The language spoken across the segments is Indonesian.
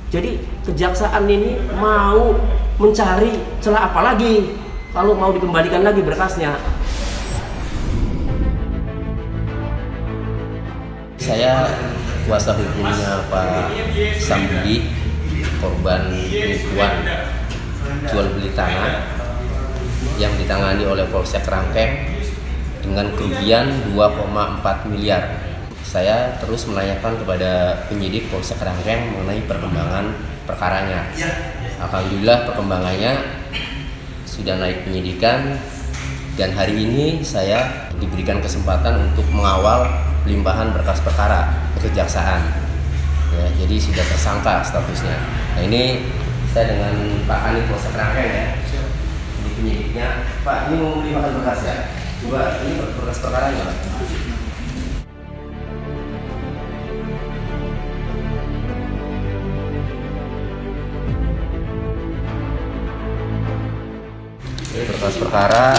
Jadi kejaksaan ini mau mencari celah apa lagi kalau mau dikembalikan lagi berkasnya. Saya kuasa hukumnya Pak Sambudi, korban penipuan jual beli tanah yang ditangani oleh Polsek Rangkeng dengan kerugian 2,4 miliar. Saya terus menanyakan kepada penyidik Polsek Rangkeng mengenai perkembangan perkaranya. Alhamdulillah perkembangannya sudah naik penyidikan dan hari ini saya diberikan kesempatan untuk mengawal limpahan berkas perkara ke kejaksaan. Ya, jadi sudah tersangka statusnya. Nah ini saya dengan Pak Kanit Polsek Rangkeng ya. Ini penyidiknya. Pak, ini mau melimpahkan berkas ya? Coba ini berkas perkaranya. Berkas perkara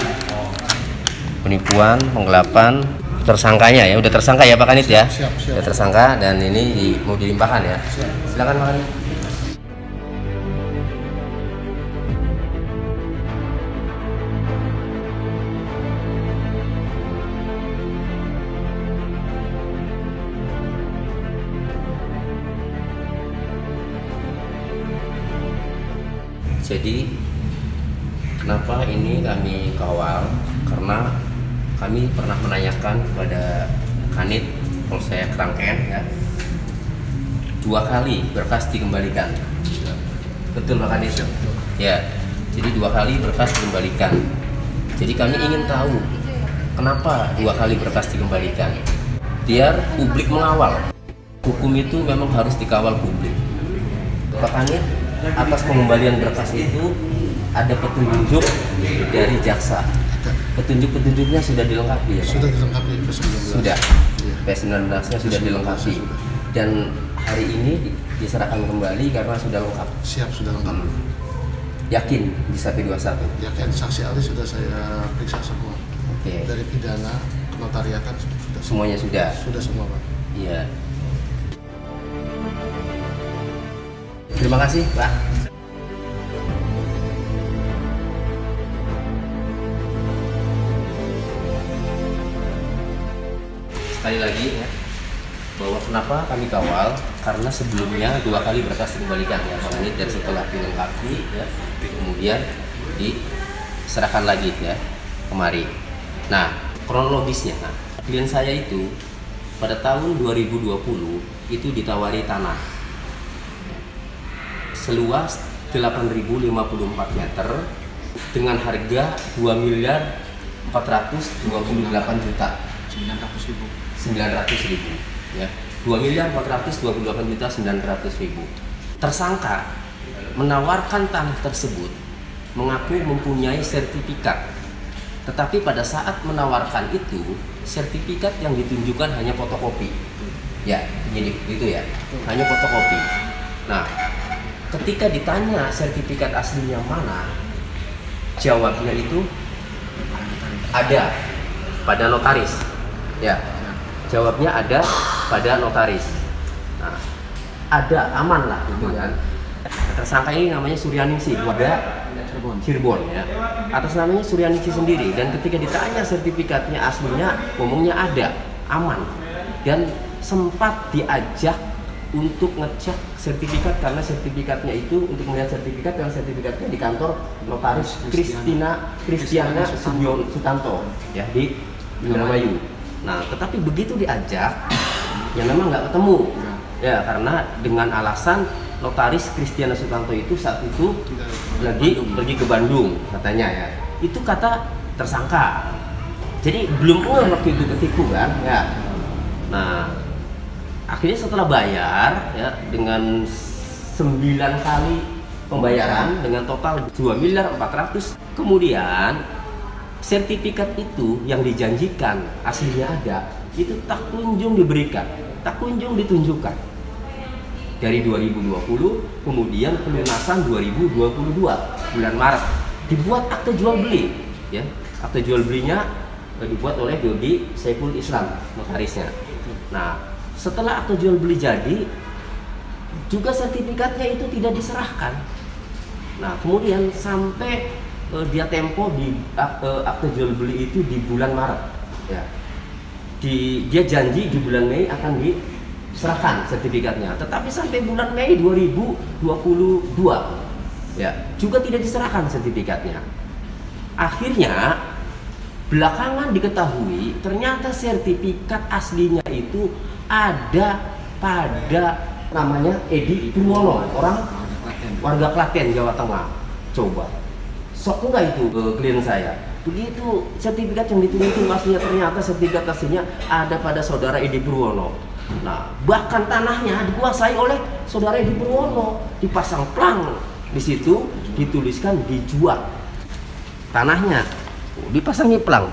penipuan, penggelapan, tersangkanya ya, udah tersangka ya Pak Kanit ya? Siap. Udah tersangka dan ini mau dilimpahkan ya? Silakan Pak Kanit. Jadi kenapa ini kami kawal? Karena kami pernah menanyakan kepada Kanit Polsek Rangkeng ya, 2 kali berkas dikembalikan. Betul Pak Kanit? Ya, jadi 2 kali berkas dikembalikan. Jadi kami ingin tahu kenapa 2 kali berkas dikembalikan. Biar publik mengawal. Hukum itu memang harus dikawal publik. Pak Kanit, atas pengembalian berkas itu ada petunjuk dari jaksa. Petunjuk-petunjuknya sudah dilengkapi ya? Sudah dilengkapi P19. Sudah. Ya. P19-nya sudah dilengkapi. Sudah. Dan hari ini diserahkan kembali karena sudah lengkap. Siap, sudah lengkap. Yakin bisa P21? Ya kan saksi ahli sudah saya periksa semua. Oke. Dari pidana, notariatan sudah. Semuanya sudah? Sudah semua Pak. Iya. Terima kasih Pak. Sekali lagi ya, bahwa kenapa kami kawal, karena sebelumnya 2 kali berkas dikembalikan ya Pak Kanit, dan setelah dilengkapi ya, kemudian diserahkan lagi ya kemari. Nah kronologisnya, klien saya itu pada tahun 2020 itu ditawari tanah seluas 8.054 meter dengan harga 2.428.900.000 ya, 2.428.900.000. Tersangka menawarkan tanah tersebut mengaku mempunyai sertifikat, tetapi pada saat menawarkan itu sertifikat yang ditunjukkan hanya fotokopi ya, penyidik itu ya, hanya fotokopi. Nah ketika ditanya sertifikat aslinya mana, jawabnya itu ada pada notaris ya, jawabnya ada pada notaris. Nah, ada, aman lah gitu kan. Tersangka ini namanya Suryaningsih, warga Cirebon ya, atas namanya Suryaningsih sendiri. Dan ketika ditanya sertifikatnya aslinya, ngomongnya ada, aman. Dan sempat diajak untuk ngecek sertifikat, karena sertifikatnya itu untuk melihat sertifikat, karena sertifikatnya di kantor notaris Kristiana Sutanto ya di Indramayu. Nah tetapi begitu diajak ya memang nggak ketemu ya, karena dengan alasan notaris Kristiana Sutanto itu saat itu lagi pergi ke Bandung katanya ya, itu kata tersangka. Jadi belum waktu itu ketipu kan ya. Nah akhirnya setelah bayar ya dengan 9 kali pembayaran dengan total 2.400.000, kemudian sertifikat itu yang dijanjikan aslinya ada, itu tak kunjung diberikan, tak kunjung ditunjukkan. Dari 2020 kemudian pelunasan 2022 bulan Maret dibuat akte jual beli ya, akte jual belinya dibuat oleh Dodi Saiful Islam notarisnya. Nah setelah akte jual beli jadi, juga sertifikatnya itu tidak diserahkan. Nah, kemudian sampai dia tempo di akte jual beli itu di bulan Maret. Ya. Dia janji di bulan Mei akan diserahkan sertifikatnya, tetapi sampai bulan Mei 2022 ya juga tidak diserahkan sertifikatnya. Akhirnya belakangan diketahui ternyata sertifikat aslinya itu ada pada namanya Edi Purwono, orang warga Klaten, Jawa Tengah. Coba sok enggak itu klien saya. Begitu sertifikat yang ditulis aslinya, ternyata sertifikat aslinya ada pada saudara Edi Purwono. Nah, bahkan tanahnya dikuasai oleh saudara Edi Purwono, dipasang plang di situ, dituliskan dijual tanahnya, dipasangi plang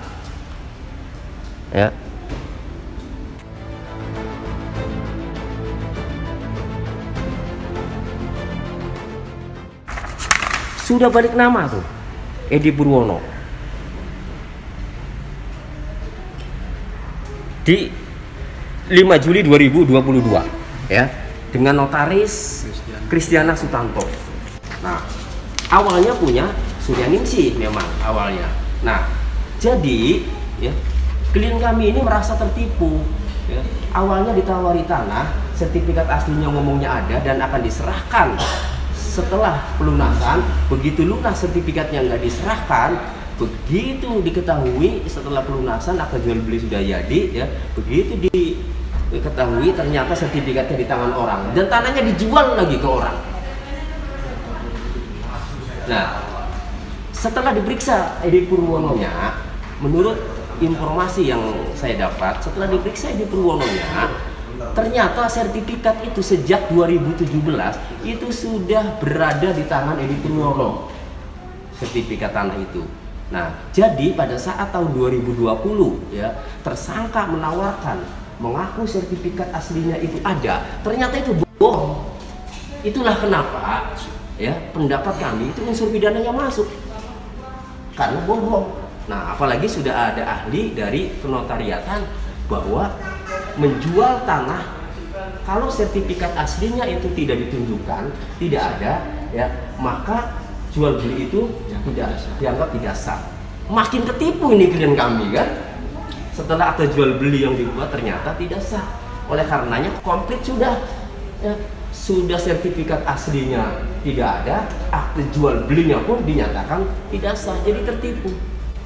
ya. Sudah balik nama tuh Edi Purwono di 5 Juli 2022 ya, dengan notaris Kristiana Sutanto. Nah, awalnya punya Suryaningsih memang awalnya. Nah, jadi ya, klien kami ini merasa tertipu ya. Awalnya ditawari tanah, sertifikat aslinya ngomongnya ada dan akan diserahkan setelah pelunasan. Begitu lunas sertifikatnya nggak diserahkan, begitu diketahui setelah pelunasan akte jual beli sudah jadi ya, begitu diketahui ternyata sertifikatnya di tangan orang dan tanahnya dijual lagi ke orang. Nah, setelah diperiksa Edi Purwono-nya, menurut informasi yang saya dapat, setelah diperiksa Edi Purwono-nya, ternyata sertifikat itu sejak 2017 itu sudah berada di tangan Edi Purwono, sertifikat tanah itu. Nah, jadi pada saat tahun 2020 ya, tersangka menawarkan mengaku sertifikat aslinya itu ada, ternyata itu bohong. Itulah kenapa ya pendapat kami itu unsur pidananya masuk karena bohong. Nah, apalagi sudah ada ahli dari kenotariatan bahwa menjual tanah kalau sertifikat aslinya itu tidak ditunjukkan, tidak ada ya, maka jual beli itu tidak dianggap tidak sah. Makin ketipu ini klien kami kan, setelah akte jual beli yang dibuat ternyata tidak sah. Oleh karenanya komplit sudah ya, sudah sertifikat aslinya tidak ada, akte jual belinya pun dinyatakan tidak sah, jadi tertipu.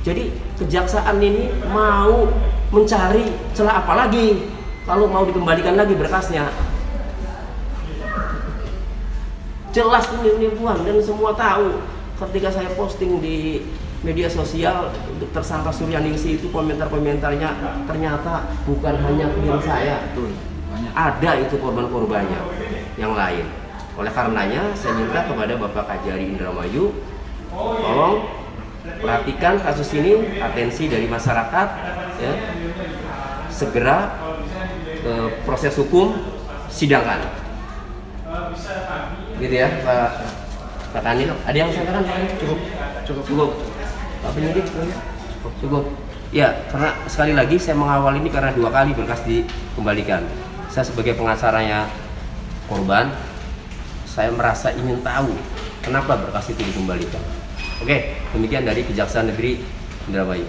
Jadi kejaksaan ini mau mencari celah apa lagi kalau mau dikembalikan lagi berkasnya. Jelas ini penipuan dan semua tahu. Ketika saya posting di media sosial untuk tersangka Suryaningsih itu, komentar-komentarnya ternyata bukan hanya klien saya, ada itu korban-korbannya yang lain. Oleh karenanya saya minta kepada Bapak Kajari Indramayu, tolong perhatikan kasus ini, atensi dari masyarakat ya, segera proses hukum sidangkan, gitu ya Pak Kanil. Ada yang saya katakan? Cukup Pak penyidik cukup ya, karena sekali lagi saya mengawal ini karena 2 kali berkas dikembalikan. Saya sebagai pengacaranya korban, saya merasa ingin tahu kenapa berkas itu dikembalikan. Oke, demikian dari Kejaksaan Negeri Indramayu.